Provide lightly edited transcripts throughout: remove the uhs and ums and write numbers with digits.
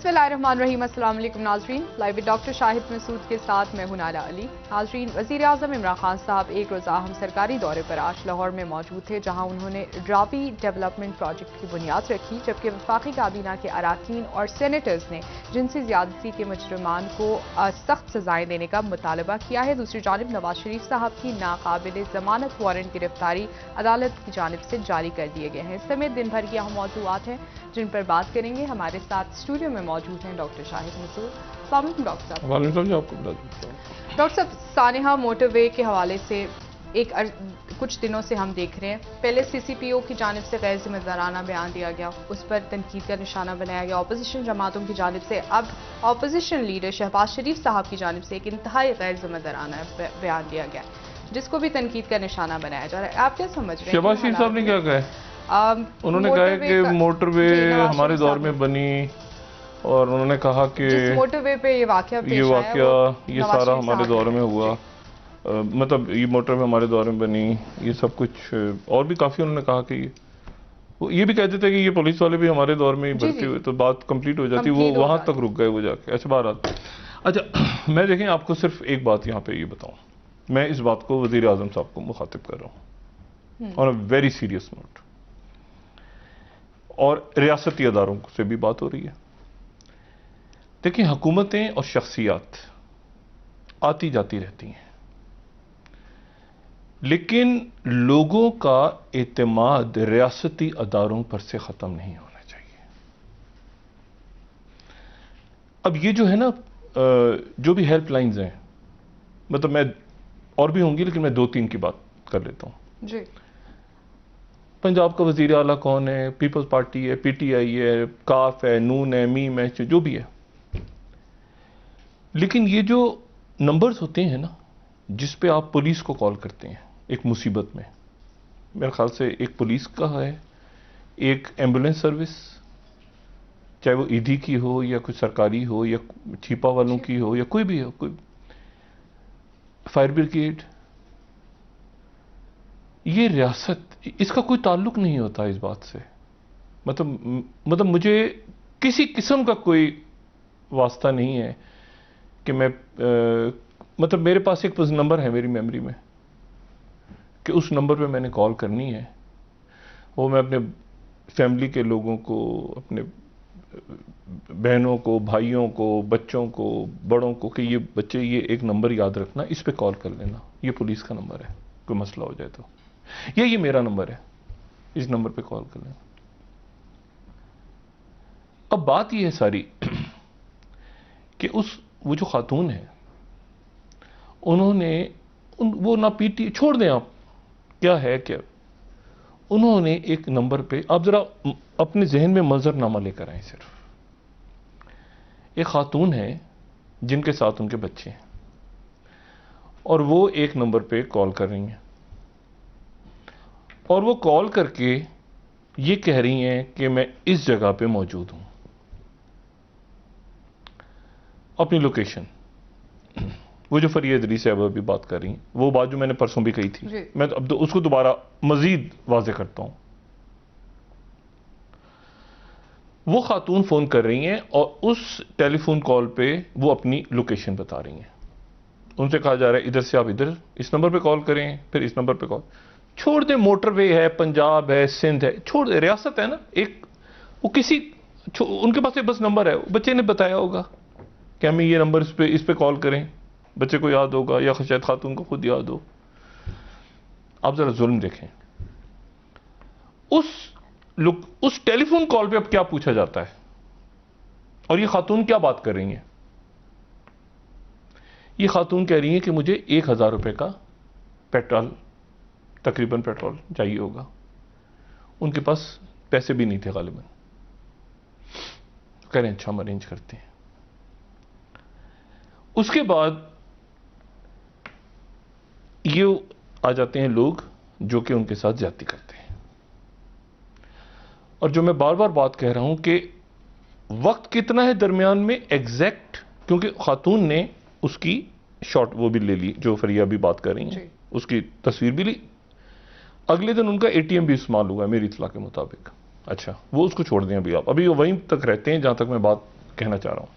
बिस्मिल्लाहिर्रहमानिर्रहीम। अस्सलाम वालेकुम नाज़रीन, live with doctor Shahid Masood के साथ मैं हूं नाला अली। नाज़रीन, वज़ीर आज़म इमरान खान साहब एक रोज़ा हम सरकारी दौरे पर आज लाहौर में मौजूद थे, जहां उन्होंने रावी डेवलपमेंट प्रोजेक्ट की बुनियाद रखी, जबकि वफाकी काबीना के अराकीन और सेनेटर्स ने जिनसी ज्यादती के मुजरिमान को सख्त सजाएं देने का मुतालबा किया है। दूसरी जानिब नवाज शरीफ साहब की नाकाबिल जमानत वारंट गिरफ्तारी अदालत की जानिब से जारी कर दिए गए हैं। इस समेत दिन भर की अहम मौज़ूआत हैं जिन पर बात करेंगे। हमारे साथ स्टूडियो में मौजूद हैं डॉक्टर शाहिद मसूद। अस्सलाम वालेकुम डॉक्टर साहब। डॉक्टर साहब, सानेहा मोटरवे के हवाले से कुछ दिनों से हम देख रहे हैं, पहले CCPO की जानिब से गैर जिम्मेदाराना बयान दिया गया, उस पर तनकीद का निशाना बनाया गया अपोजिशन जमातों की जानिब से। अब अपोजिशन लीडर शहबाज शरीफ साहब की जानिब से एक इंतहाई गैर जिम्मेदाराना बयान दिया गया, जिसको भी तनकीद का निशाना बनाया जा रहा है। आप क्या समझ रहे हैं? शहबाज शरीफ साहब ने क्या कहा? उन्होंने कहा कि मोटरवे हमारे दौर में बनी और उन्होंने कहा कि मोटरवे पे ये वाकया ये सारा हमारे दौर में हुआ, मतलब ये मोटरवे हमारे दौर में बनी, ये सब कुछ और भी काफ़ी उन्होंने कहा कि ये भी कहते थे कि ये पुलिस वाले भी हमारे दौर में ही भर्ती हुए, तो बात कंप्लीट हो जाती, वो वहाँ तक रुक गए वो जाके। अच्छा बहरहाल, अच्छा मैं देखें आपको सिर्फ एक बात यहाँ पे ये बताऊँ, मैं इस बात को वज़ीर आज़म साहब को मुखातिब कर रहा हूँ on a very serious note, और रियासती अदारों से भी बात हो रही है। देखिए, हुकूमतें और शख्सियात आती जाती रहती हैं, लेकिन लोगों का एतमाद रियासती अदारों पर से ख़त्म नहीं होना चाहिए। अब ये जो है ना, जो भी हेल्पलाइंस हैं, मतलब मैं और भी होंगी लेकिन मैं 2-3 की बात कर लेता हूँ जी। पंजाब का वज़ीर आला कौन है? पीपल्स पार्टी है, PTI है, काफ है, नून है, मीम है, जो भी है। लेकिन ये जो नंबर्स होते हैं ना, जिस पे आप पुलिस को कॉल करते हैं एक मुसीबत में, मेरे ख्याल से एक पुलिस का है, एक एम्बुलेंस सर्विस, चाहे वो ईडी की हो या कुछ सरकारी हो या छिपा वालों की हो या कोई भी हो, कोई फायर ब्रिगेड, ये रियासत, इसका कोई ताल्लुक नहीं होता इस बात से। मतलब मुझे किसी किस्म का कोई वास्ता नहीं है कि मैं मतलब मेरे पास एक नंबर है मेरी मेमोरी में कि उस नंबर पे मैंने कॉल करनी है, वो मैं अपने फैमिली के लोगों को, अपने बहनों को, भाइयों को, बच्चों को, बड़ों को कि ये बच्चे ये एक नंबर याद रखना, इस पे कॉल कर लेना, ये पुलिस का नंबर है, कोई मसला हो जाए तो, या ये मेरा नंबर है, इस नंबर पे कॉल कर लेना। अब बात ये है सारी कि वो जो खातून है, उन्होंने वो ना पीटी, छोड़ दें आप क्या है क्या, उन्होंने एक नंबर पे, आप जरा अपने जहन में मंजरनामा लेकर आए, सिर्फ एक खातून है जिनके साथ उनके बच्चे हैं और वो एक नंबर पे कॉल कर रही हैं और वो कॉल करके ये कह रही हैं कि मैं इस जगह पे मौजूद हूं, अपनी लोकेशन, वो जो फरिया इदरीस साहब अभी बात कर रही हैं, वो बात जो मैंने परसों भी कही थी, मैं अब उसको दोबारा मजीद वाज़ेह करता हूं। वो खातून फोन कर रही हैं और उस टेलीफोन कॉल पे वो अपनी लोकेशन बता रही हैं। उनसे कहा जा रहा है इधर से आप इधर इस नंबर पे कॉल करें, फिर इस नंबर पे कॉल, छोड़ दें मोटरवे है, पंजाब है, सिंध है, छोड़ दे, रियासत है ना एक, वो किसी उनके पास बस नंबर है, बच्चे ने बताया होगा कि हमें ये नंबर इस पे कॉल करें, बच्चे को याद होगा या शायद खातून को खुद याद हो। आप जरा जुल्म देखें, उस टेलीफोन कॉल पे अब क्या पूछा जाता है और ये खातून क्या बात कर रही है? ये खातून कह रही है कि मुझे 1000 रुपए का पेट्रोल, तकरीबन पेट्रोल चाहिए होगा, उनके पास पैसे भी नहीं थे गालिबन, कह रहे हैं अच्छा हम अरेंज करते हैं। उसके बाद ये आ जाते हैं लोग जो कि उनके साथ ज्यादती करते हैं, और जो मैं बार बार बात कह रहा हूं कि वक्त कितना है दरमियान में एग्जैक्ट, क्योंकि खातून ने उसकी शॉट वो भी ले ली, जो फरिया भी बात कर रही हैं, उसकी तस्वीर भी ली, अगले दिन उनका ATM भी इस्तेमाल हुआ है मेरी इत्तला के मुताबिक। अच्छा, वो उसको छोड़ दें, अभी आप अभी वो वहीं तक रहते हैं जहां तक मैं बात कहना चाह रहा हूं।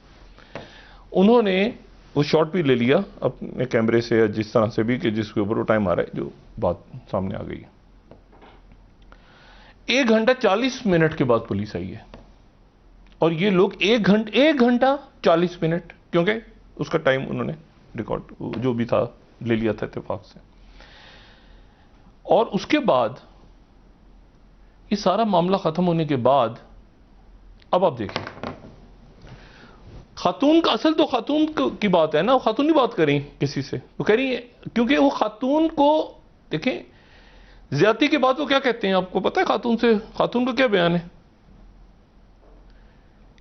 उन्होंने वो शॉट भी ले लिया अपने कैमरे से या जिस तरह से भी कि जिसके ऊपर वो टाइम आ रहा है, जो बात सामने आ गई है। 1 घंटा 40 मिनट के बाद पुलिस आई है और ये लोग 1 घंटा 40 मिनट, क्योंकि उसका टाइम उन्होंने रिकॉर्ड जो भी था ले लिया था इत्तेफाक से। और उसके बाद ये सारा मामला खत्म होने के बाद अब आप देखिए, खातून का असल तो खातून की बात है ना, वो खातून ही बात करी किसी से, वो कह रही है क्योंकि वो खातून को देखें, ज्यादती के बाद वो क्या कहते हैं आपको पता है? खातून का क्या बयान है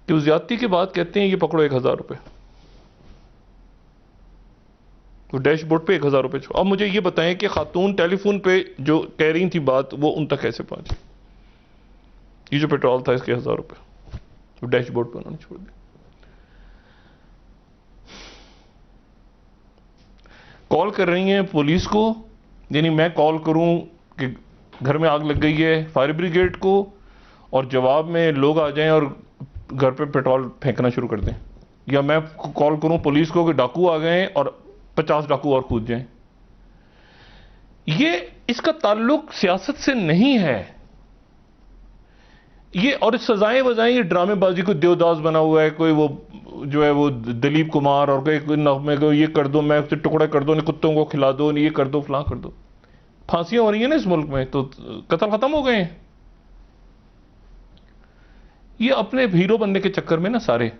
कि वो ज्यादती के बाद कहते हैं ये पकड़ो 1000 रुपए, तो डैशबोर्ड पे 1000 रुपए छोड़ो। अब मुझे ये बताएं कि खातून टेलीफोन पे जो कह रही थी बात वो उन तक कैसे पहुंची? ये जो पेट्रोल था इसके 1000 रुपए तो डैशबोर्ड पे उन्होंने छोड़ दिया। कॉल कर रही हैं पुलिस को, यानी मैं कॉल करूं कि घर में आग लग गई है फायर ब्रिगेड को, और जवाब में लोग आ जाएं और घर पे पेट्रोल फेंकना शुरू कर दें, या मैं कॉल करूं पुलिस को कि डाकू आ गए और 50 डाकू और कूद जाएं। ये इसका ताल्लुक सियासत से नहीं है ये, और सजाएं वजाएं ये ड्रामेबाजी को देवदास बना हुआ है, कोई वो जो है वो दिलीप कुमार और कोई नगमे को ये कर दो, मैं टुकड़े कर दो, कुत्तों को खिला दो, ये कर दो, फलां कर दो। फांसियां हो रही है ना इस मुल्क में, तो कत्ल खत्म हो गए हैं। ये अपने हीरो बनने के चक्कर में ना सारे,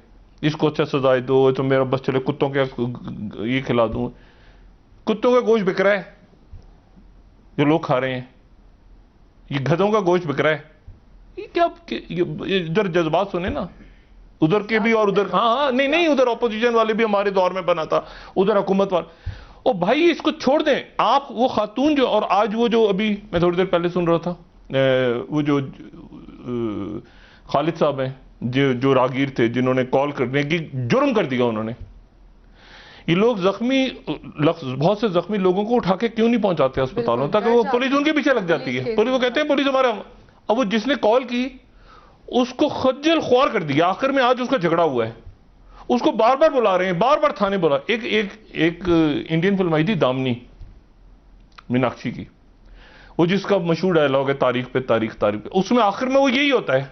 इसको अच्छा सजाए दो तो मेरा बस चले, कुत्तों के ये खिला दूं, कुत्तों का गोश्त बिक रहा है जो लोग खा रहे हैं, ये गधों का गोश्त बिक रहा है। ये क्या इधर जज्बात सुने ना, उधर के भी और उधर, हाँ नहीं उधर ऑपोजिशन वाले भी हमारे दौर में बना था, उधर हुकूमत वाले। ओ भाई इसको छोड़ दें आप। वो खातून जो, और आज वो जो अभी मैं थोड़ी देर पहले सुन रहा था, वो जो खालिद साहब हैं जो रागीर थे, जिन्होंने कॉल करने की जुर्म कर दिया उन्होंने। ये लोग बहुत से जख्मी लोगों को उठा के क्यों नहीं पहुंचाते अस्पतालों तक? वो पुलिस उनके पीछे लग जाती है, पुलिस को कहते हैं पुलिस हमारा। अब वो जिसने कॉल की उसको खज्जल ख्वार कर दिया, आखिर में आज उसका झगड़ा हुआ है, उसको बार बार बुला रहे हैं, बार बार थाने बुला। एक इंडियन फिल्म आई थी दामनी, मीनाक्षी की, वो जिसका मशहूर डायलॉग है तारीख पे तारीख तारीख पे, उसमें आखिर में वो यही होता है।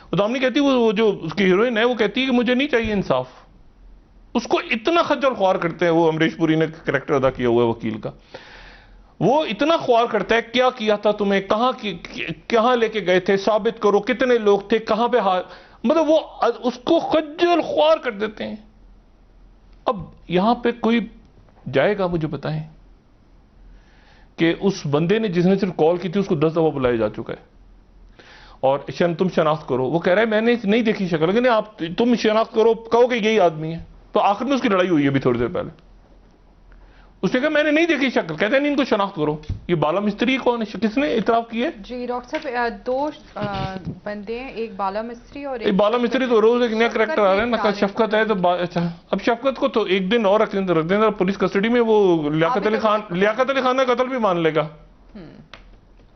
वो दामनी कहती है, वो जो उसकी हीरोइन है वो कहती है कि मुझे नहीं चाहिए इंसाफ। उसको इतना खज्जल ख्वार करते हैं, वो अमरीश पुरी ने कैरेक्टर अदा किया हुआ है वकील का, वो इतना ख्वार करता है क्या किया था तुमने, कहां लेके गए थे, साबित करो, कितने लोग थे, कहां पे मतलब वो उसको खज्जल ख्वार कर देते हैं। अब यहां पे कोई जाएगा मुझे बताएं कि उस बंदे ने जिसने सिर्फ कॉल की थी उसको 10 दफा बुलाया जा चुका है, और तुम शनाख्त करो, वो कह रहा है मैंने नहीं देखी शक्ल, लेकिन आप तुम शनाख्त करो, कहो कि यही आदमी है। तो आखिर में उसकी लड़ाई हुई है अभी थोड़ी देर पहले, उसने कहा मैंने नहीं देखी शक्ल, कहते हैं इनको शनाख्त करो। ये बाला मिस्त्री कौन है, किसने इतराफ की है? जी डॉक्टर साहब, 2 बंदे हैं, एक बाला मिस्त्री और एक बाला मिस्त्री। तो रोज एक नया करेक्टर आ रहा है ना, कल शफकत है तो अच्छा, अब शफकत को तो एक दिन और रख देना पुलिस कस्टडी में, वो लियाकत अली खान का कत्ल भी मान लेगा,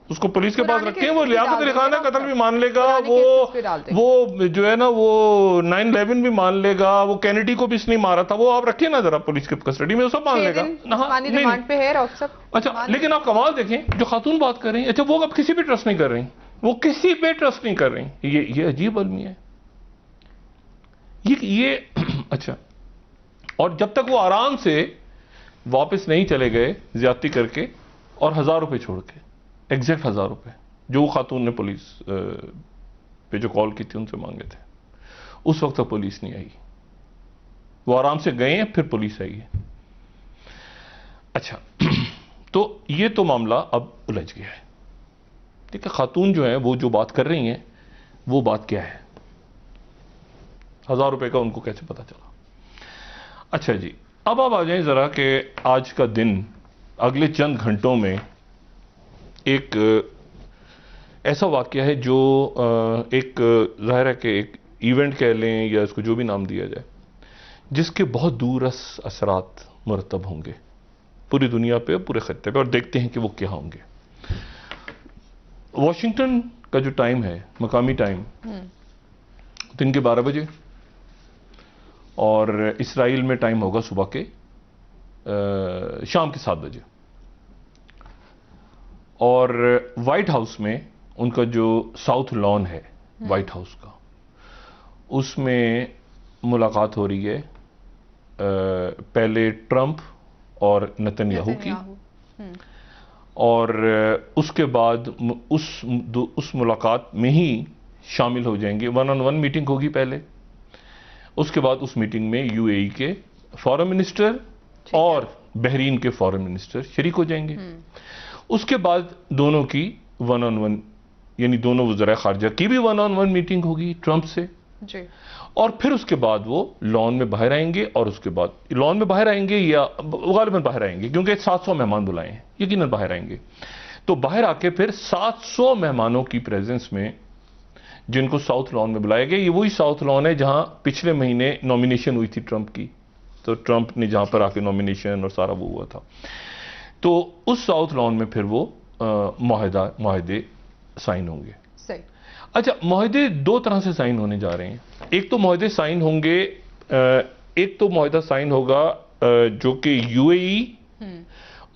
उसको पुलिस के पास रखें, वो लियाकत अली खान का कत्ल भी मान लेगा, वो जो है ना वो 9/11 भी मान लेगा, वो कैनेडी को भी इसने मारा था, वो आप रखिए ना जरा पुलिस के कस्टडी में, वो सब मान लेगा। अच्छा, लेकिन आप कमाल देखें, जो खातून बात कर रही है, अच्छा वो अब किसी पे ट्रस्ट नहीं कर रही, वो किसी पे ट्रस्ट नहीं कर रही। ये अजीब आदमी है ये अच्छा, और जब तक वो आराम से वापस नहीं चले गए ज्यादती करके और 1000 रुपए छोड़ के, एग्जैक्ट 1000 रुपए जो वो खातून ने पुलिस पे जो कॉल की थी उनसे मांगे थे, उस वक्त तक पुलिस नहीं आई, वो आराम से गए हैं, फिर पुलिस आई है। अच्छा तो ये तो मामला अब उलझ गया है। ठीक है, खातून जो है वो जो बात कर रही हैं वो बात क्या है, 1000 रुपए का उनको कैसे पता चला? अच्छा जी, अब आप आ जाएं जरा कि आज का दिन, अगले चंद घंटों में एक ऐसा वाकया है जो एक जाहिर है कि एक इवेंट कह लें या इसको जो भी नाम दिया जाए, जिसके बहुत दूरस असरात मुरतब होंगे पूरी दुनिया पे, पूरे खत्ते पे, और देखते हैं कि वो क्या होंगे। वॉशिंगटन का जो टाइम है, मकामी टाइम, दिन के 12 बजे और इसराइल में टाइम होगा सुबह के शाम के 7 बजे। और व्हाइट हाउस में उनका जो साउथ लॉन है व्हाइट हाउस का, उसमें मुलाकात हो रही है पहले ट्रंप और नेतन्याहू की, और उसके बाद उस मुलाकात में ही शामिल हो जाएंगे। 1-on-1 मीटिंग होगी पहले, उसके बाद उस मीटिंग में यूएई के फॉरेन मिनिस्टर और बहरीन के फॉरेन मिनिस्टर शरीक हो जाएंगे। उसके बाद दोनों की 1-on-1 यानी दोनों वज़राए खारजा की भी 1-on-1 मीटिंग होगी ट्रंप से जी। और फिर उसके बाद वो लॉन में बाहर आएंगे, और उसके बाद लॉन में बाहर आएंगे या गालिबन बाहर आएंगे क्योंकि 700 मेहमान बुलाए हैं, यकीनन बाहर आएंगे। तो बाहर आके फिर 700 मेहमानों की प्रेजेंस में जिनको साउथ लॉन में बुलाया गया, ये वही साउथ लॉन है जहां पिछले महीने नॉमिनेशन हुई थी ट्रंप की, तो ट्रंप ने जहां पर आके नॉमिनेशन और सारा वो हुआ था। तो उस साउथ लॉन में फिर वो मुआहदे साइन होंगे। सही। अच्छा, मुआहदे दो तरह से साइन होने जा रहे हैं। एक तो मुआहदे साइन होंगे, एक तो मुआहदा साइन होगा जो कि यूएई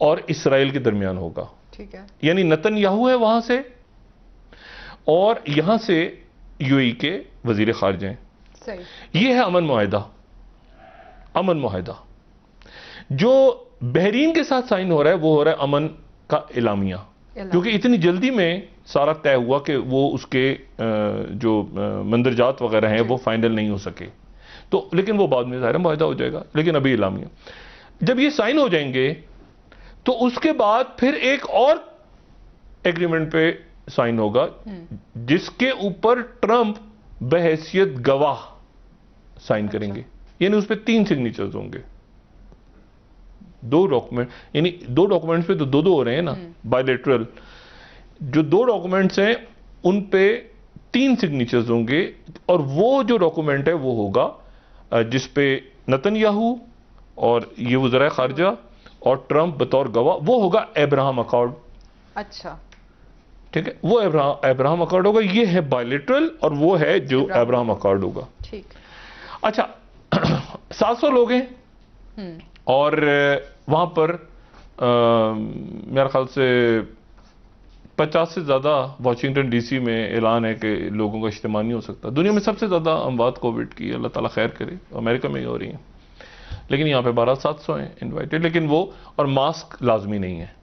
और इसराइल के दरमियान होगा। ठीक है। यानी नेतन्याहू है वहां से, और यहां से यूएई के वजीर खारजा हैं। सही। ये है अमन मुआहदा। अमन मुआहदा जो बहरीन के साथ साइन हो रहा है वो हो रहा है अमन का इलामिया, क्योंकि इतनी जल्दी में सारा तय हुआ कि वो उसके जो मंदरजात वगैरह हैं वो फाइनल नहीं हो सके, तो लेकिन वो बाद में ज़ाहिर मुआहदा हो जाएगा, लेकिन अभी इलामिया। जब ये साइन हो जाएंगे तो उसके बाद फिर एक और एग्रीमेंट पे साइन होगा जिसके ऊपर ट्रंप बहैसियत गवाह साइन करेंगे। यानी उस पर 3 सिग्नेचर्स होंगे, 2 डॉक्यूमेंट, यानी 2 डॉक्यूमेंट्स पे तो 2-2 हो रहे हैं ना, बायलैटरल। जो 2 डॉक्यूमेंट्स हैं उन पे 3 सिग्नेचर्स होंगे, और वो जो डॉक्यूमेंट है वो होगा जिस पे नेतन्याहू और ये वज़राए खारजा और ट्रंप बतौर गवाह, वो होगा अब्राहम अकॉर्ड। अच्छा, ठीक है, वो अब्राहम अकॉर्ड होगा। ये है बायलैटरल, और वो है जो अब्राहम अकॉर्ड होगा। ठीक। अच्छा, 700 लोग हैं, और वहां पर मेरे ख्याल से 50 से ज़्यादा वाशिंगटन डीसी में ऐलान है कि लोगों का इज्तिमा नहीं हो सकता। दुनिया में सबसे ज़्यादा अमवात कोविड की, अल्लाह ताला खैर करे, अमेरिका में ही हो रही हैं, लेकिन यहाँ पे 1200-700 हैं इनवाइटेड, लेकिन वो और मास्क लाजमी नहीं है।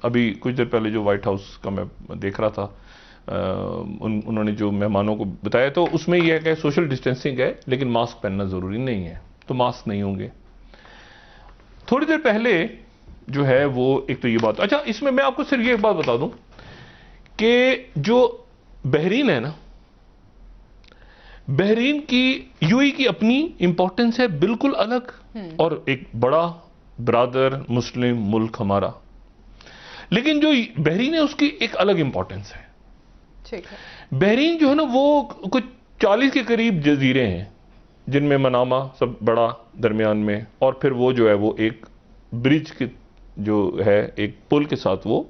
अभी कुछ देर पहले जो व्हाइट हाउस का मैं देख रहा था, उन्होंने जो मेहमानों को बताया तो उसमें यह है कि सोशल डिस्टेंसिंग है, लेकिन मास्क पहनना ज़रूरी नहीं है, तो मास्क नहीं होंगे। थोड़ी देर पहले जो है वो एक तो ये बात। अच्छा, इसमें मैं आपको सिर्फ ये एक बात बता दूं कि जो बहरीन है ना, बहरीन की यूएई की अपनी इंपॉर्टेंस है बिल्कुल अलग, और एक बड़ा ब्रादर मुस्लिम मुल्क हमारा, लेकिन जो बहरीन है उसकी एक अलग इंपॉर्टेंस है। ठीक है। बहरीन जो है ना वो कुछ 40 के करीब जजीरे हैं, जिनमें मनामा सब बड़ा दरमियान में, और फिर वो जो है वो एक ब्रिज के जो है एक पुल के साथ वो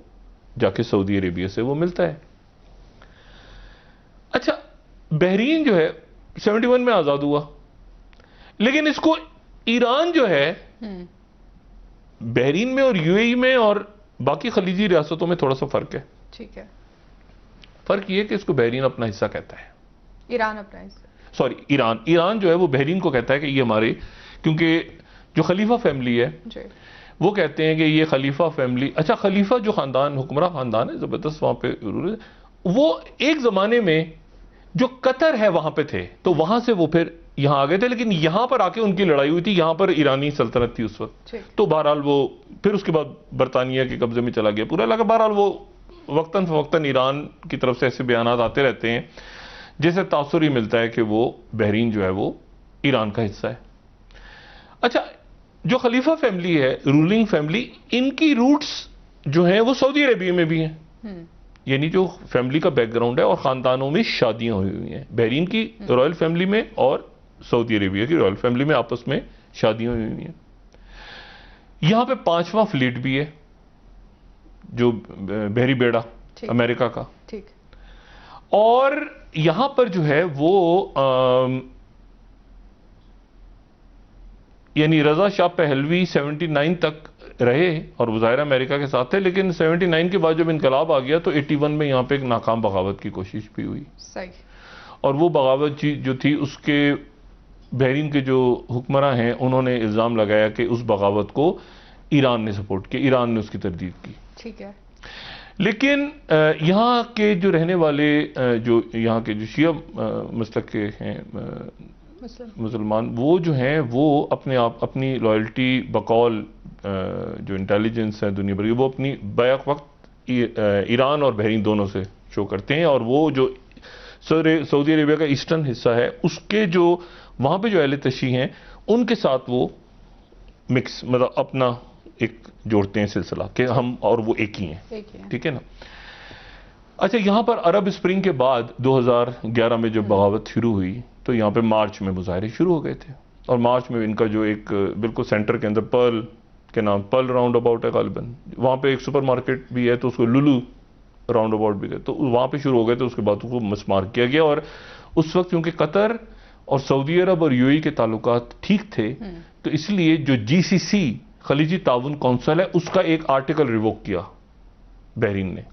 जाके सऊदी अरेबिया से वो मिलता है। अच्छा, बहरीन जो है 71 में आजाद हुआ, लेकिन इसको ईरान जो है बहरीन में और यूएई में और बाकी खलीजी रियासतों में थोड़ा सा फर्क है। ठीक है। फर्क ये कि इसको बहरीन अपना हिस्सा कहता है, ईरान अपना हिस्सा, सॉरी ईरान जो है वो बहरीन को कहता है कि ये हमारे, क्योंकि जो खलीफा फैमिली है जी, वो कहते हैं कि ये खलीफा फैमिली, अच्छा खलीफा जो खानदान, हुक्मरान खानदान है जबरदस्त वहां पे, वो एक जमाने में जो कतर है वहां पे थे, तो वहां से वो फिर यहां आ गए थे, लेकिन यहां पर आके उनकी लड़ाई हुई थी, यहां पर ईरानी सल्तनत थी उस वक्त, तो बहरहाल वो फिर उसके बाद बरतानिया के कब्जे में चला गया पूरा इलाका। बहरहाल वो वक्तन फवक्तन ईरान की तरफ से ऐसे बयान आते रहते हैं जैसे तासुर ही मिलता है कि वो बहरीन जो है वो ईरान का हिस्सा है। अच्छा, जो खलीफा फैमिली है, रूलिंग फैमिली, इनकी रूट्स जो हैं वो सऊदी अरेबिया में भी हैं, यानी जो फैमिली का बैकग्राउंड है और खानदानों में शादियां हुई हुई हैं, बहरीन की रॉयल फैमिली में और सऊदी अरेबिया की रॉयल फैमिली में आपस में शादियां हुई हुई हैं। यहां पे 5वां फ्लीट भी है, जो बहरी बेड़ा अमेरिका का। ठीक। और यहां पर जो है वो यानी रजा शाह पहलवी 79 तक रहे और वो ज़ाहिर अमेरिका के साथ थे, लेकिन 79 के बाद जब इनकलाब आ गया तो 81 में यहाँ पे एक नाकाम बगावत की कोशिश भी हुई। सही। और वो बगावत जो थी उसके बहरीन के जो हुक्मरान हैं उन्होंने इल्ज़ाम लगाया कि उस बगावत को ईरान ने सपोर्ट किया, ईरान ने उसकी तरदीद की। ठीक है। लेकिन यहाँ के जो रहने वाले जो यहाँ के जो शिया मसलक के हैं मुसलमान, वो जो हैं वो अपने आप अपनी लॉयल्टी बकौल जो इंटेलिजेंस है दुनिया भर की, वो अपनी बैक वक्त ईरान और बहरीन दोनों से शो करते हैं। और वो जो सऊदी अरेबिया का ईस्टर्न हिस्सा है उसके जो वहाँ पे जो अहले तशी हैं उनके साथ वो मिक्स मतलब अपना एक जोड़ते हैं सिलसिला कि हम और वो एक ही हैं। ठीक है ना। अच्छा, यहाँ पर अरब स्प्रिंग के बाद 2011 में जब बगावत शुरू हुई तो यहाँ पे मार्च में मुजाहरे शुरू हो गए थे। और मार्च में इनका जो एक बिल्कुल सेंटर के अंदर पर्ल के नाम, पर्ल राउंड अबाउट है गालिबन, वहाँ पे एक सुपरमार्केट भी है तो उसको लुलू राउंड अबाउट भी है, तो वहाँ पे शुरू हो गए। तो उसके बाद उसको मस्मार किया गया। और उस वक्त क्योंकि कतर और सऊदी अरब और यूएई के ताल्लुकात ठीक थे तो इसलिए जो जीसीसी खलीजी ताउन कौंसिल है उसका एक आर्टिकल रिवोक किया बहरीन ने।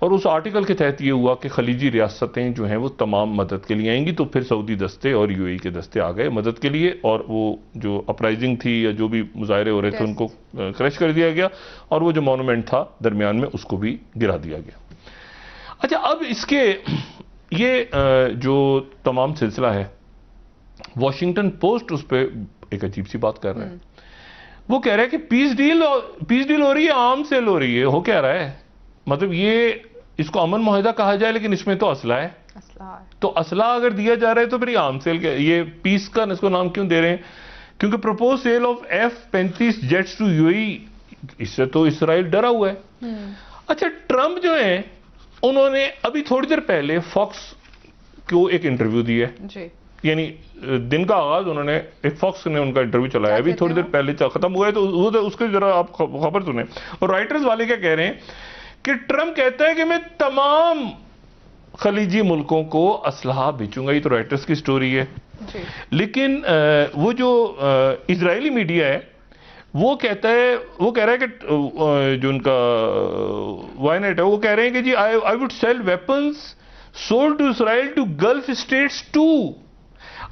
और उस आर्टिकल के तहत ये हुआ कि खलीजी रियासतें जो हैं वो तमाम मदद के लिए आएंगी। तो फिर सऊदी दस्ते और यूएई के दस्ते आ गए मदद के लिए और वो जो अपराइजिंग थी या जो भी मुजाहरे हो रहे थे उनको क्रश कर दिया गया और वो जो मॉन्यूमेंट था दरमियान में उसको भी गिरा दिया गया। अच्छा, अब इसके ये जो तमाम सिलसिला है, वॉशिंगटन पोस्ट उस पर एक अजीब सी बात कर रहा है। वो कह रहा है कि पीस डील हो रही है, आर्म सेल हो रही है। हो क्या रहा है, मतलब ये इसको अमन मुआहिदा कहा जाए लेकिन इसमें तो असला है। तो असला अगर दिया जा रहा है तो फिर ये आर्म सेल क्या, ये पीस का इसको नाम क्यों दे रहे हैं? क्योंकि propose sale of F-35 jets to UAE, इससे तो इसराइल डरा हुआ है। अच्छा, ट्रंप जो है उन्होंने अभी थोड़ी देर पहले फॉक्स को एक इंटरव्यू दिया है, यानी दिन का आगाज उन्होंने एक फॉक्स ने उनका इंटरव्यू चलाया अभी थोड़ी देर पहले खत्म हुआ है, तो उसके जरा आप खबर सुने। और राइटर्स वाले क्या कह रहे हैं कि ट्रंप कहता है कि मैं तमाम खलीजी मुल्कों को असलहा बेचूंगा। ये तो राइटर्स की स्टोरी है। लेकिन वो जो इजरायली मीडिया है वो कहता है, वो कह रहा है कि जो उनका वायनेट है वो कह रहे हैं कि जी I would sell weapons sold to Israel to Gulf states too.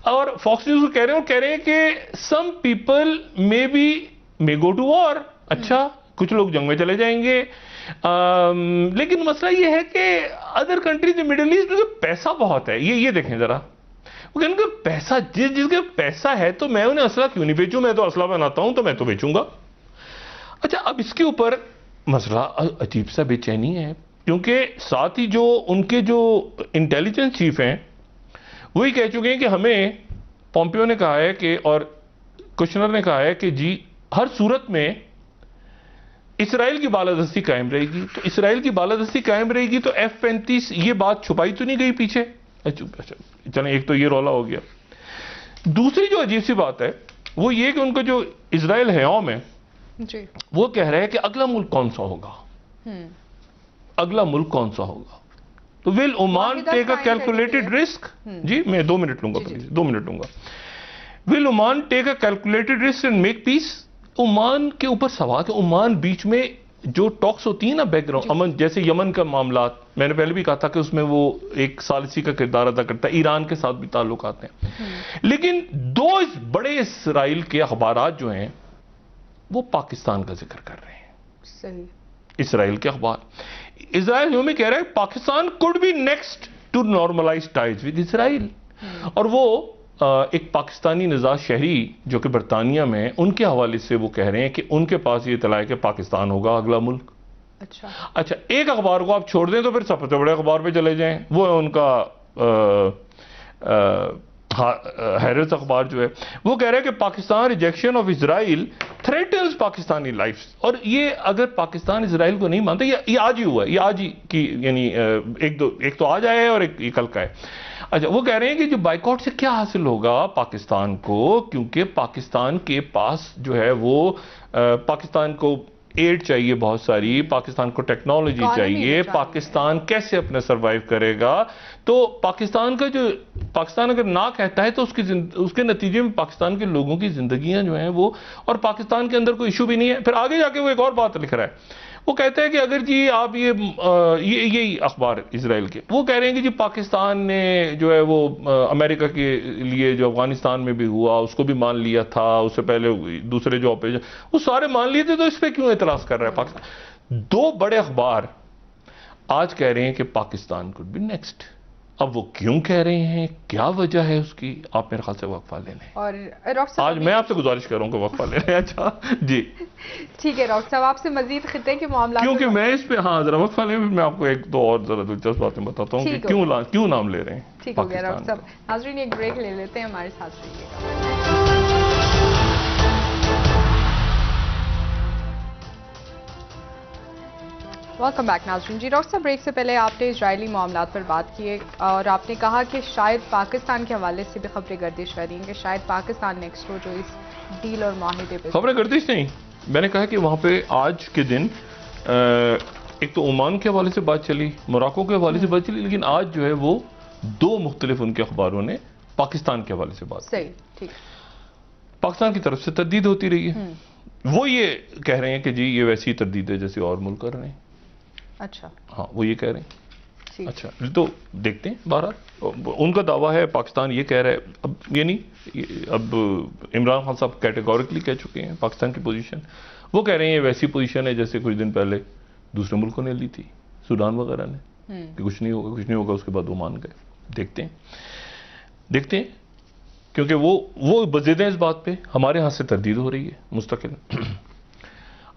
और फॉक्स न्यूज को कह रहे हैं कि some people may go to war. अच्छा, कुछ लोग जंग में चले जाएंगे। लेकिन मसला ये है कि अदर कंट्रीज मिडिल ईस्ट में पैसा बहुत है। ये देखें जरा, वो कहने का पैसा, जिसके पैसा है तो मैं उन्हें असला क्यों नहीं बेचूं, मैं तो असला बनाता हूं तो मैं तो बेचूंगा। अच्छा, अब इसके ऊपर मसला अजीब सा बेचैनी है क्योंकि साथ ही जो उनके जो इंटेलिजेंस चीफ हैं वही कह चुके हैं कि हमें, पोम्पियो ने कहा है कि और कुशनर ने कहा है कि जी हर सूरत में इसराइल की बालादस्ती कायम रहेगी। तो इसराइल की बालादस्ती कायम रहेगी तो F-35, ये बात छुपाई तो नहीं गई पीछे। अच्छा, चलें, एक तो ये रौला हो गया। दूसरी जो अजीब सी बात है वो ये कि उनका जो इसराइल हयाम है वो कह रहा है कि अगला मुल्क कौन सा होगा, अगला मुल्क कौन सा होगा। तो will Oman take a calculated risk, जी मैं 2 मिनट लूंगा प्लीज, 2 मिनट लूंगा। Will Oman take a calculated risk and make peace. Oman के ऊपर सवाल है, ओमान बीच में जो टॉक्स होती है ना बैकग्राउंड अमन, जैसे यमन का मामला मैंने पहले भी कहा था कि उसमें वो एक सालिसी का किरदार अदा करता है, ईरान के साथ भी ताल्लुक आते हैं। लेकिन 2 बड़े इसराइल के अखबारात जो हैं वो पाकिस्तान का जिक्र कर रहे हैं। सही। इसराइल के अखबार, इसराइल में कह रहा है Pakistan could be next to normalise ties with Israel. और वो एक पाकिस्तानी निजाज शहरी जो कि बरतानिया में, उनके हवाले से वो कह रहे हैं कि उनके पास ये इतला है कि पाकिस्तान होगा अगला मुल्क। अच्छा, एक अखबार को आप छोड़ दें तो फिर सबसे बड़े अखबार पे चले जाएं, वो है उनका हैरिस अखबार जो है, वो कह रहे हैं कि Pakistan rejection of Israel threatens Pakistani life. और ये अगर पाकिस्तान इसराइल को नहीं मानता, ये आज ही हुआ है, ये आज ही की, यानी एक तो आज आया है और एक कल का है। अच्छा, वो कह रहे हैं कि जो बाइकआउट से क्या हासिल होगा पाकिस्तान को, क्योंकि पाकिस्तान के पास जो है वो पाकिस्तान को एड चाहिए बहुत सारी, पाकिस्तान को टेक्नोलॉजी चाहिए, पाकिस्तान कैसे अपने सरवाइव करेगा। तो पाकिस्तान अगर ना कहता है तो उसके नतीजे में पाकिस्तान के लोगों की जिंदगियां जो हैं वो, और पाकिस्तान के अंदर कोई इशू भी नहीं है। फिर आगे जाके वो एक और बात लिख रहा है, वो कहते हैं कि अगर जी आप ये अखबार इजराइल के, वो कह रहे हैं कि जी पाकिस्तान ने जो है वो अमेरिका के लिए जो अफगानिस्तान में भी हुआ उसको भी मान लिया था, उससे पहले दूसरे जो ऑपरेशन वो सारे मान लिए थे, तो इस पर क्यों एतराज कर रहा है पाकिस्तान। दो बड़े अखबार आज कह रहे हैं कि पाकिस्तान कुड बी नेक्स्ट। अब वो क्यों कह रहे हैं, क्या वजह है उसकी, आप मेरे ख्याल से वक्फा ले लें। और आज मैं आपसे गुजारिश कर रहा हूं कि वक्फा ले लें। अच्छा जी ठीक है डॉक्टर साहब, आपसे मजीद खिते के मामला, क्योंकि मैं इस पे, हाँ जरा वक्फा लें, मैं आपको एक दो और जरा दिलचस्प बातें बताता हूँ कि क्यों नाम ले रहे हैं। ठीक हो गया डॉक्टर साहब। नाज़रीन एक ब्रेक ले लेते हैं, हमारे साथ रहिएगा। वेलकम बैक नाज़रीन। जी डॉक्टर साहब, ब्रेक से पहले आपने इजरायली मामलात पर बात की है और आपने कहा कि शायद पाकिस्तान के हवाले से भी खबरें गर्दिश कर रही हैं कि शायद पाकिस्तान नेक्स्ट हो जो इस डील और माहिदे पे। खबरें गर्दिश नहीं, मैंने कहा कि वहाँ पे आज के दिन एक तो ओमान के हवाले से बात चली, मोरक्को के हवाले से बात चली, लेकिन आज जो है वो दो मुख्तलिफ उनके अखबारों ने पाकिस्तान के हवाले से बात की। सही, ठीक। पाकिस्तान की तरफ से तरदीद होती रही है, वो ये कह रहे हैं कि जी ये वैसी तरदीद है जैसे और मुल्क कर रहे हैं। अच्छा, हाँ वो ये कह रहे हैं। अच्छा तो देखते हैं, बहरहाल उनका दावा है, पाकिस्तान ये कह रहा है। अब ये नहीं, अब इमरान खान साहब कैटेगोरिकली कह चुके हैं पाकिस्तान की पोजीशन, वो कह रहे हैं ये वैसी पोजीशन है जैसे कुछ दिन पहले दूसरे मुल्कों ने ली थी, सूडान वगैरह ने, कि कुछ नहीं होगा, उसके बाद वो मान गए। देखते हैं क्योंकि वो बज़िद हैं इस बात पे, हमारे यहाँ से तरदीद हो रही है मुस्तकिल।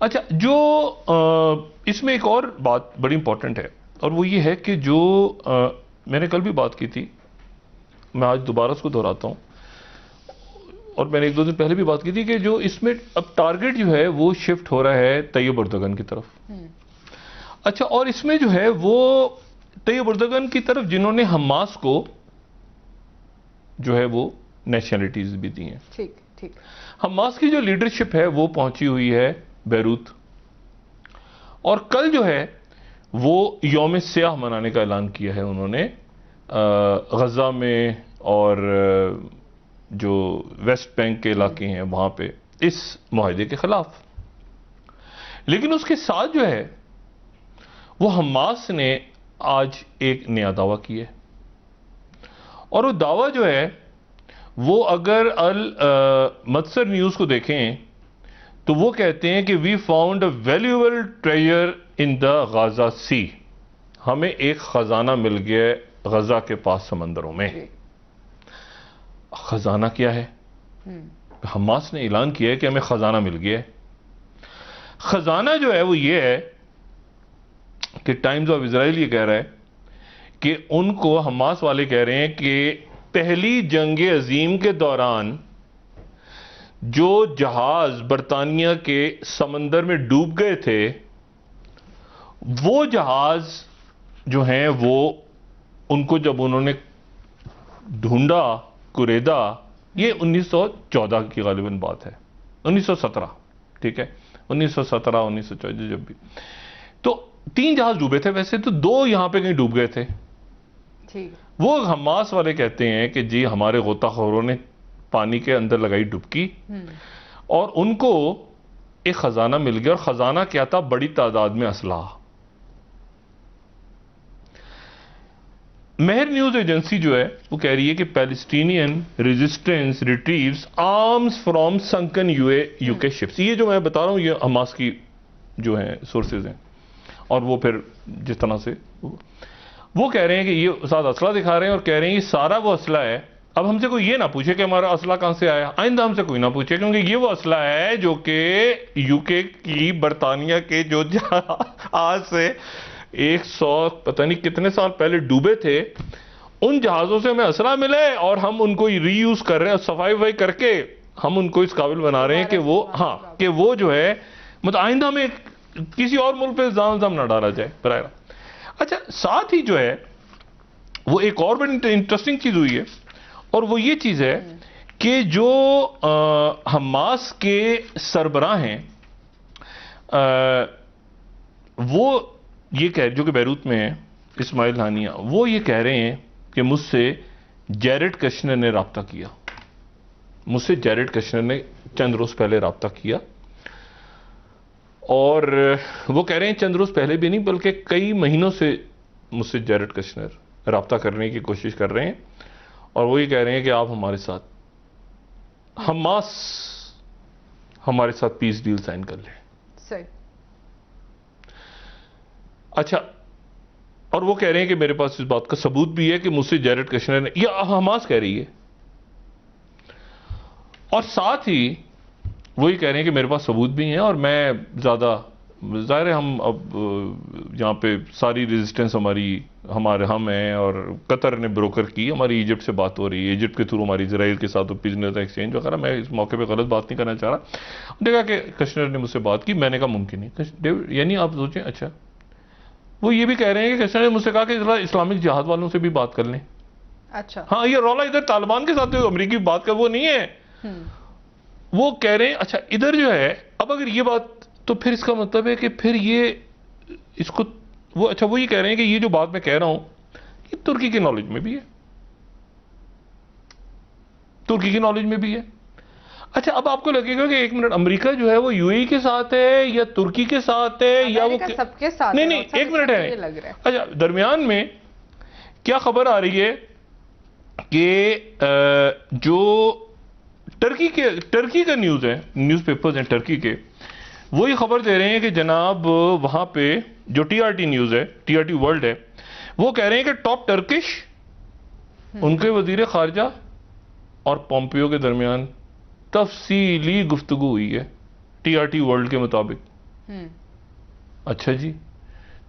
अच्छा, जो इसमें एक और बात बड़ी इंपॉर्टेंट है, और वो ये है कि जो मैंने कल भी बात की थी, मैं आज दोबारा उसको दोहराता हूँ, और मैंने एक दो दिन पहले भी बात की थी कि जो इसमें अब टारगेट जो है वो शिफ्ट हो रहा है तैयब अर्दोगन की तरफ। अच्छा, और इसमें जो है वो तैयब अर्दोगन की तरफ जिन्होंने हमास को जो है वो नेशनलिटीज भी दी हैं। ठीक। हमास की जो लीडरशिप है वो पहुंची हुई है बैरूत, और कल जो है वो यौम स्याह मनाने का ऐलान किया है उन्होंने गजा में, और जो वेस्ट बैंक के इलाके हैं वहां पे, इस मुआहदे के खिलाफ। लेकिन उसके साथ जो है वो हमास ने आज एक नया दावा किया है, और वो दावा जो है वो अगर मत्सर न्यूज को देखें तो वो कहते हैं कि we found a valuable treasure in the Gaza sea, हमें एक खजाना मिल गया गजा के पास समंदरों में। खजाना क्या है? हमास ने ऐलान किया है कि हमें खजाना मिल गया है। खजाना जो है वो ये है कि टाइम्स ऑफ इजराइल ये कह रहा है कि उनको, हमास वाले कह रहे हैं कि पहली जंग अजीम के दौरान जो जहाज बरतानिया के समंदर में डूब गए थे, वो जहाज जो हैं वो, उनको जब उन्होंने ढूंढा, कुरेदा, ये 1914 की गालिबन बात है, 1917, ठीक है, 1917 1914 जब भी, तो 3 जहाज डूबे थे वैसे तो, 2 यहां पे कहीं डूब गए थे। वो हमास वाले कहते हैं कि जी हमारे गोताखोरों ने पानी के अंदर लगाई डुबकी और उनको एक खजाना मिल गया, और खजाना क्या था? बड़ी तादाद में असलाह। मेहर न्यूज एजेंसी जो है वो कह रही है कि Palestinian resistance retrieves arms from sunken UK ships. ये जो मैं बता रहा हूं ये हमास की जो है सोर्सेज हैं, और वो फिर जिस तरह से वो कह रहे हैं कि ये साथ असला दिखा रहे हैं और कह रहे हैं ये सारा वो असला है। अब हमसे कोई ये ना पूछे कि हमारा असला कहां से आया, आइंदा हमसे कोई ना पूछे, क्योंकि ये वो असला है जो कि यूके की बरतानिया के जो आज से 100 पता नहीं कितने साल पहले डूबे थे, उन जहाजों से हमें असला मिले और हम उनको रीयूज कर रहे हैं, सफाई वफाई करके हम उनको इस काबिल बना रहे हैं कि वो, हाँ, कि वो जो है मतलब आइंदा में किसी और मुल्क पे इल्जाम ना डाला जाए बराबर। अच्छा, साथ ही जो है वो एक और बड़ी इंटरेस्टिंग चीज हुई है, और वो ये चीज है कि जो हमास के सरबराह हैं वो ये कह, जो कि बैरूत में है, इस्माइल हानिया, वो ये कह रहे हैं कि मुझसे जैरेड कश्नर ने राब्ता किया। मुझसे जैरेड कश्नर ने चंद रोज पहले राब्ता किया, और वो कह रहे हैं चंद रोज पहले भी नहीं बल्कि कई महीनों से मुझसे जैरेड कश्नर राब्ता करने की कोशिश कर रहे हैं, और वो ये कह रहे हैं कि आप हमारे साथ, हमास हमारे साथ पीस डील साइन कर ले। सही। अच्छा, और वो कह रहे हैं कि मेरे पास इस बात का सबूत भी है कि मुझसे जैरेड कश्नर ने, या हमास कह रही है, और साथ ही वो ये कह रहे हैं कि मेरे पास सबूत भी हैं, और मैं ज्यादा, जाहिर है हम अब यहाँ पे सारी रेजिस्टेंस हमारे हम हैं, और कतर ने ब्रोकर की, हमारी इजिप्ट से बात हो रही है, इजिप्ट के थ्रू हमारी इजराइल के साथ बिजनेस एक्सचेंज वगैरह। मैं इस मौके पे गलत बात नहीं करना चाह रहा। देखा कि कश्नर ने मुझसे बात की, मैंने कहा मुमकिन नहीं। यानी आप सोचें, अच्छा वो ये भी कह रहे हैं कि कश्नर ने मुझसे कहा कि जरा इस्लामिक जिहाद वालों से भी बात कर लें। अच्छा, हाँ, ये रौला इधर तालिबान के साथ जो अमरीकी बात कर वो नहीं है। वो कह रहे हैं अच्छा इधर जो है, अब अगर ये बात, तो फिर इसका मतलब है कि फिर ये इसको वो, अच्छा वो ये कह रहे हैं कि ये जो बात मैं कह रहा हूं ये तुर्की की नॉलेज में भी है, तुर्की की नॉलेज में भी है। अच्छा, अब आपको लगेगा कि एक मिनट, अमेरिका जो है वो यूएई के साथ है या तुर्की के साथ है या वो सबके साथ? नहीं नहीं, एक मिनट है। अच्छा, दरमियान में क्या खबर आ रही है कि जो टर्की का न्यूज है, न्यूज़पेपर्स हैं टर्की के, वो ये खबर दे रहे हैं कि जनाब वहां पे जो टीआरटी न्यूज है, टीआरटी वर्ल्ड है, वो कह रहे हैं कि टॉप टर्किश उनके वजीर खारजा और पोम्पियो के दरमियान तफसीली गुफ्तगू हुई है, टीआरटी वर्ल्ड के मुताबिक। अच्छा जी,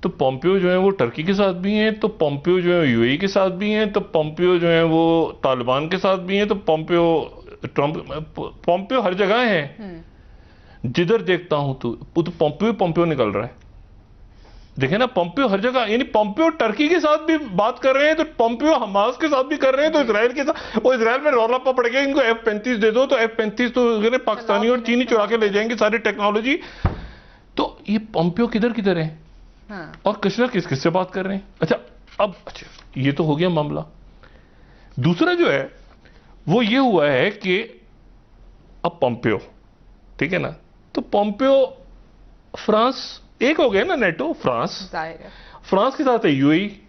तो पोम्पियो जो है वो टर्की के साथ भी हैं, तो पोम्पियो जो है यूएई के साथ भी हैं, तो पोम्पियो जो है वो तालिबान के साथ भी हैं, तो पोम्पियो हर जगह है। जिधर देखता हूं तो पोम्पियो निकल रहा है। देखे ना, पोम्पियो हर जगह, यानी पोम्पियो टर्की के साथ भी बात कर रहे हैं, तो पोम्पियो हमास के साथ भी कर रहे हैं, तो इजराइल के साथ, वो इजराइल में रौला पड़ गया इनको F-35 दे दो, तो F-35 तो पाकिस्तानी और चीनी चुरा के ले जाएंगे सारी टेक्नोलॉजी। तो ये पोम्पियो किधर किधर है, और कश्नर किस किस से बात कर रहे हैं। अच्छा, अब अच्छा ये तो हो गया मामला। दूसरा जो है वो ये हुआ है कि अब पोम्पियो, ठीक है ना, तो पोम्पियो फ्रांस, एक हो गया ना नेटो, फ्रांस के साथ है यूएई,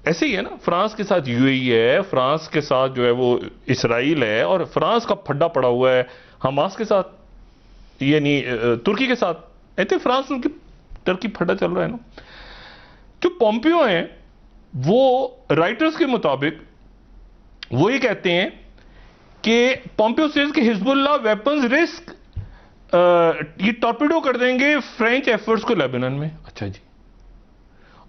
ऐसे ही है ना, फ्रांस के साथ यूएई है, फ्रांस के साथ जो है वो इसराइल है, और फ्रांस का फड्डा पड़ा हुआ है हमास के साथ, यानी तुर्की के साथ। ऐसे फ्रांस उनकी टर्की फड्डा चल रहा है ना। जो पोम्पियो हैं वो राइटर्स के मुताबिक वो ये कहते हैं कि पोम्पियो सेज कि हिजबुल्लाह वेपन्स रिस्क, ये टॉर्पेडो कर देंगे फ्रेंच एफर्ट्स को लेबनान में। अच्छा जी,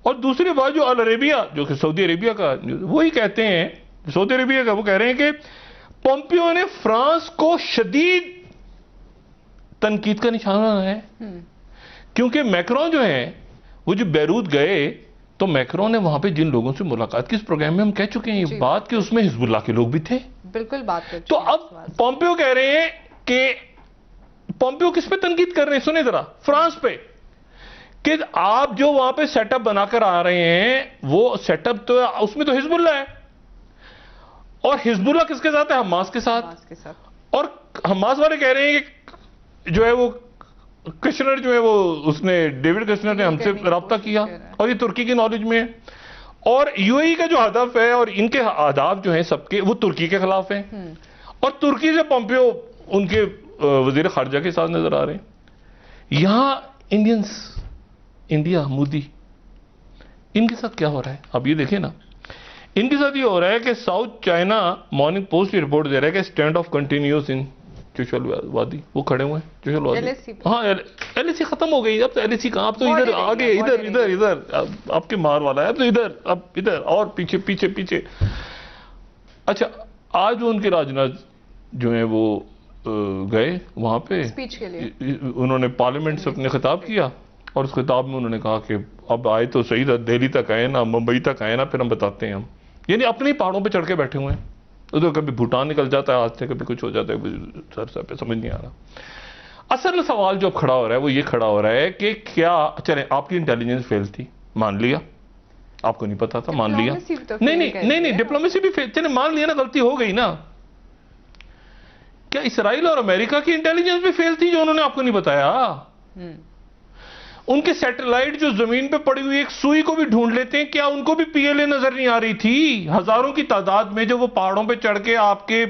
और दूसरी बात जो अल अरेबिया, जो कि सऊदी अरेबिया का, वो ही कहते हैं, सऊदी अरेबिया का, वो कह रहे हैं कि पोम्पियो ने फ्रांस को शदीद तनकीद का निशाना है, क्योंकि मैक्रोन जो है वो जो बैरूत गए, तो मैक्रोन ने वहां पे जिन लोगों से मुलाकात की, इस प्रोग्राम में हम कह चुके हैं ये बात, कि उसमें हिजबुल्लाह के लोग भी थे। बिल्कुल बात कर। तो अब पोम्पियो कह रहे हैं कि पोम्पियो किस पे तनकीद कर रहे हैं, सुने जरा, फ्रांस पे, कि आप जो वहां पे सेटअप बनाकर आ रहे हैं, वो सेटअप तो उसमें तो हिजबुल्लाह है, और हिजबुल्लाह किसके साथ है, हमास के साथ। और हमास वाले कह रहे हैं कि जो है वो कश्नर जो है वो, उसने डेविड कश्नर ने हमसे राब्ता किया, और ये तुर्की की नॉलेज में है, और यूएई का जो हदफ है और इनके अहदाफ जो हैं सबके, वो तुर्की के खिलाफ हैं, और तुर्की से पोम्पियो उनके वजीर खारजा के साथ नजर आ रहे हैं। यहां इंडिया मोदी, इनके साथ क्या हो रहा है, अब ये देखें ना, इनके साथ ये हो रहा है कि South China Morning Post report दे रहा है कि स्टैंड ऑफ कंटिन्यूस इन चुशलवादी, वो खड़े हुए हैं चुशलवादी। हाँ, एलएसी खत्म हो गई, अब तो एलएसी कहां, अब तो इधर आगे, इधर आपके मार वाला है, अब तो इधर, अब इधर और पीछे पीछे पीछे। अच्छा, आज उनके राजनाथ जो है वो गए वहां पे स्पीच के लिए, उन्होंने पार्लियामेंट से अपने खिताब किया, और उस खिताब में उन्होंने कहा कि अब आए तो सही था, दिल्ली तक आए ना, मुंबई तक आए ना, फिर हम बताते हैं हम, यानी अपने ही पहाड़ों पे चढ़ के बैठे हुए हैं। उधर कभी भूटान निकल जाता है हाथ से, कभी कुछ हो जाता है, सर पे समझ नहीं आ रहा। असल सवाल जो अब खड़ा हो रहा है वो ये खड़ा हो रहा है कि क्या, चले आपकी इंटेलिजेंस फेल थी, मान लिया, आपको नहीं पता था, मान लिया, नहीं डिप्लोमेसी भी फेल, चले मान लिया ना, गलती हो गई ना, क्या इसराइल और अमेरिका की इंटेलिजेंस भी फेल थी जो उन्होंने आपको नहीं बताया? उनके सैटेलाइट जो जमीन पे पड़ी हुई एक सुई को भी ढूंढ लेते हैं, क्या उनको भी पीएलए नजर नहीं आ रही थी? हजारों की तादाद में जो वो पहाड़ों पे चढ़ के आपके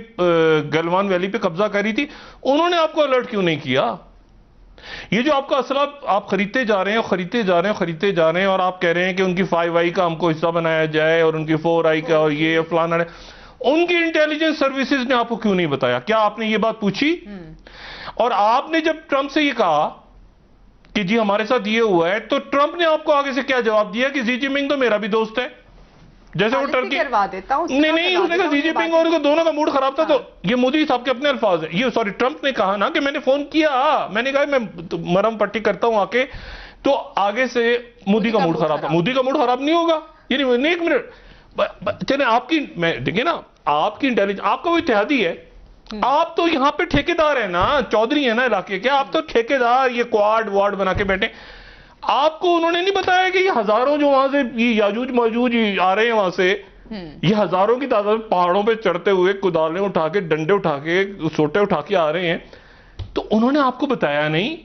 गलवान वैली पे कब्जा कर रही थी, उन्होंने आपको अलर्ट क्यों नहीं किया? ये जो आपका असला आप खरीदते जा रहे हैं, खरीदते जा रहे हैं, खरीदते जा रहे हैं, और आप कह रहे हैं कि उनकी 5i का हमको हिस्सा बनाया जाए और उनकी 4i का और ये फलाना है, उनकी इंटेलिजेंस सर्विसेज ने आपको क्यों नहीं बताया? क्या आपने ये बात पूछी? और आपने जब ट्रंप से ये कहा कि जी हमारे साथ ये हुआ है, तो ट्रंप ने आपको आगे से क्या जवाब दिया कि शी जिनपिंग तो मेरा भी दोस्त है, जैसे वो टर्की करवा देता हूं, नहीं उसने कहा शी जिनपिंग और उनको दोनों का मूड खराब था। तो ये मोदी साहब के अपने अल्फाज हैं, ये सॉरी ट्रंप ने कहा ना कि मैंने फोन किया, मैंने कहा मैं मरम पट्टी करता हूं आके, तो आगे से मोदी का मूड खराब था। मोदी का मूड खराब नहीं होगा, ये नहीं, एक मिनट चले, आपकी मैं देखिए ना, आपकी इंटेलिजेंस, आपका वो इत्तेहादी है, आप तो यहां पे ठेकेदार है ना, चौधरी है ना इलाके के, आप तो ठेकेदार, ये क्वाड वार्ड बना के बैठे। आपको उन्होंने नहीं बताया कि ये हजारों जो वहां से ये याजूज माजूज आ रहे हैं वहां से, ये हजारों की तादाद में पहाड़ों पे चढ़ते हुए कुदालें उठा के, डंडे उठा के, सोटे उठा के आ रहे हैं, तो उन्होंने आपको बताया नहीं?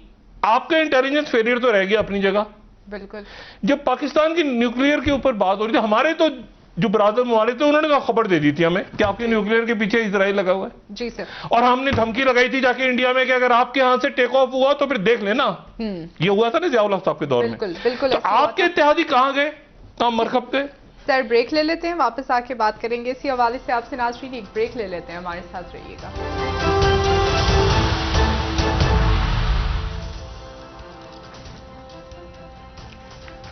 आपका इंटेलिजेंस फेलियर तो रह गया अपनी जगह। बिल्कुल। जब पाकिस्तान की न्यूक्लियर के ऊपर बात हो रही थी, हमारे तो जो बरादर ममालिक थे उन्होंने खबर दे दी थी हमें कि आपके न्यूक्लियर के पीछे इजराइल लगा हुआ है। जी सर। और हमने धमकी लगाई थी जाके इंडिया में कि अगर आपके यहां से टेक ऑफ हुआ तो फिर देख लेना। ये हुआ था ना जियाउल हक साहब के दौर में। बिल्कुल। तो आपके इत्तेहादी कहां गए, कहां मरकब गए? सर ब्रेक ले लेते हैं, वापस आके बात करेंगे इसी हवाले से आपसे। नाज़रीन एक ब्रेक ले लेते हैं, हमारे साथ रहिएगा।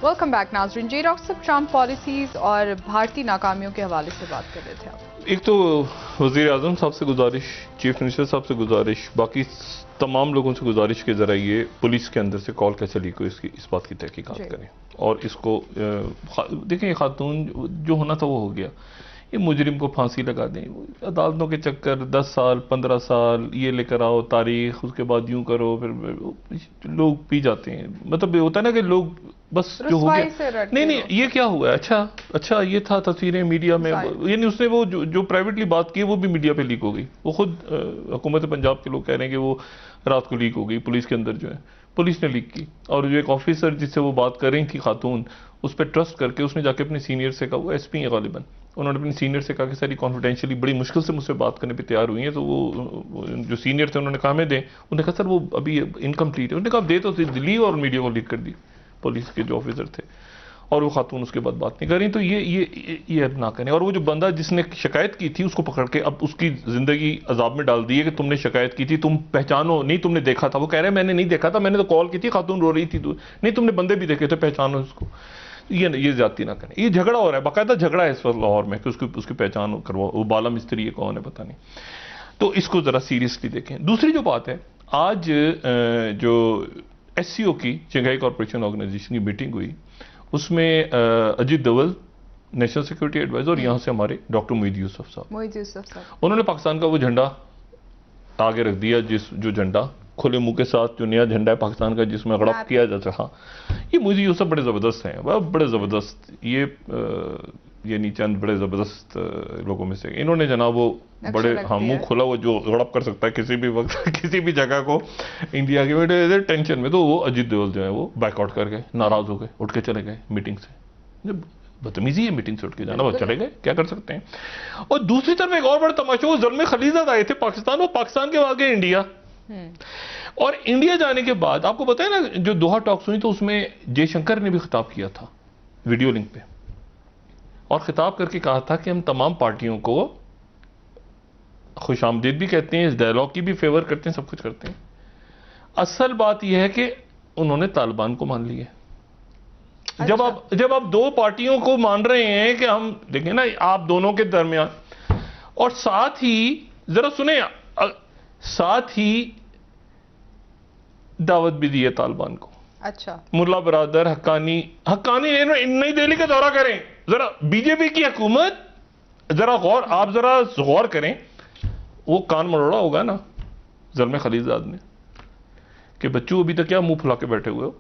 वेलकम बैक नाज़रीन। जी डॉक्टर साहब, ट्रंप पॉलिसीज और भारतीय नाकामियों के हवाले से बात कर रहे थे आप। एक तो वज़ीर आज़म साहब से गुजारिश, चीफ मिनिस्टर साहब से गुजारिश, बाकी तमाम लोगों से गुजारिश के ज़रा ये पुलिस के अंदर से कॉल कैसे लीक हुई इसकी, इस बात की तहकीकात करें। और इसको देखें, खातून जो होना था वो हो गया, ये मुजरिम को फांसी लगा दें, अदालतों के चक्कर 10 साल 15 साल ये लेकर आओ तारीख, उसके बाद यूं करो, फिर लोग पी जाते हैं। मतलब होता है ना कि लोग बस जो हो गया, नहीं ये क्या हुआ है, अच्छा ये था, तस्वीरें मीडिया में, यानी उसने वो जो प्राइवेटली बात की वो भी मीडिया पे लीक हो गई। वो खुद हुकूमत पंजाब के लोग कह रहे हैं कि वो रात को लीक हो गई, पुलिस के अंदर जो है, पुलिस ने लीक की। और जो एक ऑफिसर जिससे वो बात कर रही थी खातून, उस पर ट्रस्ट करके उसने जाके अपने सीनियर से कहा, वो एसपी है गालिबन, उन्होंने अपने सीनियर से कहा कि सारी कॉन्फिडेंशियली बड़ी मुश्किल से मुझसे बात करने पे तैयार हुई हैं, तो वो जो सीनियर थे उन्होंने कहा हमें दें, उन्होंने कहा सर वो अभी इनकम्प्लीट है, उन्होंने कहा दे तो ली, और मीडिया को लीक कर दी पुलिस के जो ऑफिसर थे, और वो खातून उसके बाद बात नहीं कर रही। तो ये अब ना करें। और वो जो बंदा जिसने शिकायत की थी उसको पकड़ के अब उसकी जिंदगी अजाब में डाल दी है कि तुमने शिकायत की थी, तुम पहचानो, नहीं तुमने देखा था। वो कह रहे हैं मैंने नहीं देखा था, मैंने तो कॉल की थी, खातून रो रही थी, नहीं तुमने बंदे भी देखे थे, पहचानो इसको। ये ज्यादती ना करें। ये झगड़ा हो रहा है, बाकायदा झगड़ा है इस वक्त लाहौर में कि उसकी पहचान करवाओ, वो बाला मिस्त्री है कौन है पता नहीं। तो इसको जरा सीरियसली देखें। दूसरी जो बात है, आज जो SCO की, शंघाई कॉर्पोरेशन ऑर्गेनाइजेशन की मीटिंग हुई, उसमें Ajit Doval national security adviser और यहाँ से हमारे डॉक्टर मोईद यूसुफ साहब, उन्होंने पाकिस्तान का वो झंडा आगे रख दिया, जो झंडा खुले मुंह के साथ जो नया झंडा है पाकिस्तान का, जिसमें गड़प किया जाता था। ये मोईद यूसुफ बड़े ज़बरदस्त हैं, बड़े ज़बरदस्त, ये नीचंद बड़े ज़बरदस्त लोगों में से। इन्होंने जनाब वो बड़े मुंह खुला, वो जो गड़प कर सकता है किसी भी वक्त किसी भी जगह को इंडिया की बेटे टेंशन में, तो वो अजीत दोवल जो है वो बैकआउट कर गए, नाराज हो गए, उठ के चले गए मीटिंग से। बदतमीजी है मीटिंग से उठ के जाना, वो चले गए, क्या कर सकते हैं। और दूसरी तरफ एक और बड़ा तमाशा, वो ज़ुल्म खलीज़ात आए थे पाकिस्तान, वो पाकिस्तान के बाद गए इंडिया। और इंडिया जाने के बाद आपको पता है ना, जो दोहा टॉक्स हुई तो उसमें जयशंकर ने भी खिताब किया था वीडियो लिंक पे, और खिताब करके कहा था कि हम तमाम पार्टियों को खुशामदीद भी कहते हैं, इस डायलॉग की भी फेवर करते हैं, सब कुछ करते हैं। असल बात यह है कि उन्होंने तालिबान को मान लिया। अच्छा। जब आप दो पार्टियों को मान रहे हैं कि हम देखें ना, आप दोनों के दरमियान, और साथ ही जरा सुने, साथ ही दावत भी दी है तालिबान को। अच्छा। मुल्ला बरादर, हक्कानी नई दिल्ली का दौरा करें, जरा बीजेपी की हुकूमत, जरा आप जरा गौर करें, वो कान मरोड़ा होगा ना ज़ुल्म खलीज़ात में। कि बच्चों अभी तक क्या मुंह फुला के बैठे हुए हो,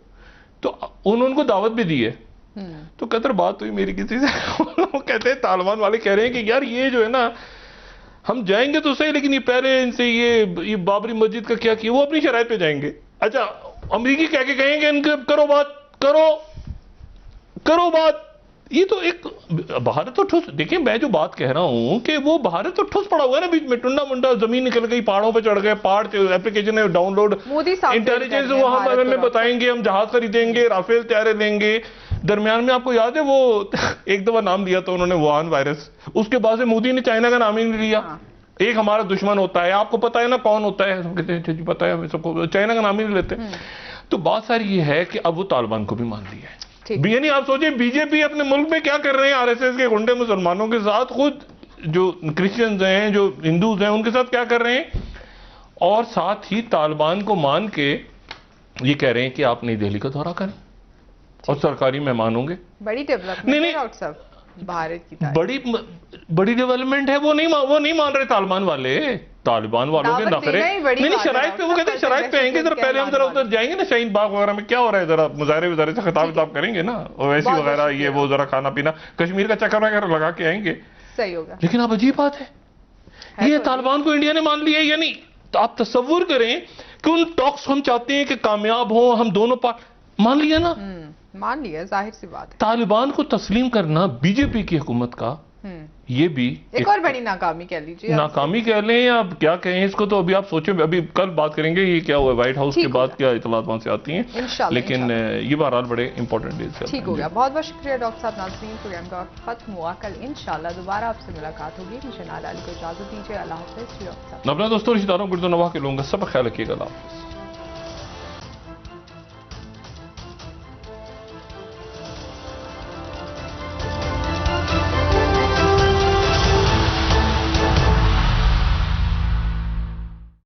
तो उन्होंने उनको दावत भी दी है। तो कहते बात हुई मेरी किसी से वो कहते हैं तालिबान वाले कह रहे हैं कि यार ये जो है ना, हम जाएंगे तो सही, लेकिन ये पहले इनसे ये बाबरी मस्जिद का क्या किया, वो अपनी शराइत पे जाएंगे। अच्छा, अमरीकी कह के कहेंगे इनके करो बात, करो बात। ये तो एक भारत तो ठुस, देखिए मैं जो बात कह रहा हूं कि वो भारत तो ठुस पड़ा हुआ है ना बीच में, टुंडा मुंडा, जमीन निकल गई, पहाड़ों पे चढ़ गए, पहाड़ एप्लीकेशन है डाउनलोड, इंटेलिजेंस वो हम हमें बताएंगे, हम जहाज खरीदेंगे, राफेल तैयारे लेंगे। दरमियान में आपको याद है वो एक दफा नाम लिया था उन्होंने, वुहान वायरस, उसके बाद से मोदी ने चाइना का नाम ही नहीं लिया। एक हमारा दुश्मन होता है, आपको पता है ना कौन होता है, कहते हैं पता है सबको, चाइना का नाम ही नहीं लेते। तो बात सारी ये है कि अब वो तालिबान को भी मान लिया है। यानी आप सोचिए बीजेपी अपने मुल्क में क्या कर रहे हैं, आरएसएस के गुंडे मुसलमानों के साथ, खुद जो क्रिश्चियंस हैं, जो हिंदूज हैं, उनके साथ क्या कर रहे हैं, और साथ ही तालिबान को मान के ये कह रहे हैं कि आप नई दिल्ली का दौरा करें और सरकारी मेहमान होंगे। बड़ी डेवलपमेंट है डॉक्टर साहब भारत की, बड़ी डेवलपमेंट है। वो नहीं मान रहे तालिबान वाले, तालिबान वालों के नखरे नहीं शराइत पे, वो कहते हैं शराइत पे आएंगे, जरा पहले हम जरा उधर जाएंगे ना, शाहीन बाग वगैरह में क्या हो रहा है, जरा मुजाहरे वजारे से खिताब किताब करेंगे ना, ओवैसी वगैरह ये वो, जरा खाना पीना, कश्मीर का चक्कर वगैरह लगा के आएंगे, सही होगा। लेकिन अब अजीब बात है ये तालिबान को इंडिया ने मान लिया। यानी तो आप तस्वुर करें कि उन टॉक्स हम चाहते हैं कि कामयाब हो, हम दोनों मान लिया ना, मान लिया, जाहिर सी बात है। तालिबान को तस्लीम करना बीजेपी की हुकूमत का ये भी एक और बड़ी नाकामी कह लीजिए, नाकामी कह लें या क्या कहें इसको, तो अभी आप सोचें, अभी कल बात करेंगे ये क्या हुआ व्हाइट हाउस के बाद, क्या इतलात वहां से आती हैं, लेकिन ये बहरहाल बड़े इंपॉर्टेंट डेज। ठीक हो गया, बहुत बहुत शुक्रिया डॉक्टर साहब। नाज़रीन, प्रोग्राम का खत्म हुआ, कल इंशाल्लाह दोबारा आपसे मुलाकात होगी। मुझे नाला अली को इजाजत दीजिए, अल्लाह हाफ़िज़। अपने दोस्तों रिश्तेदारों गुर्दो नवाह के लोगों का सब ख्याल रखिएगा, अल्लाह हाफ़िज़।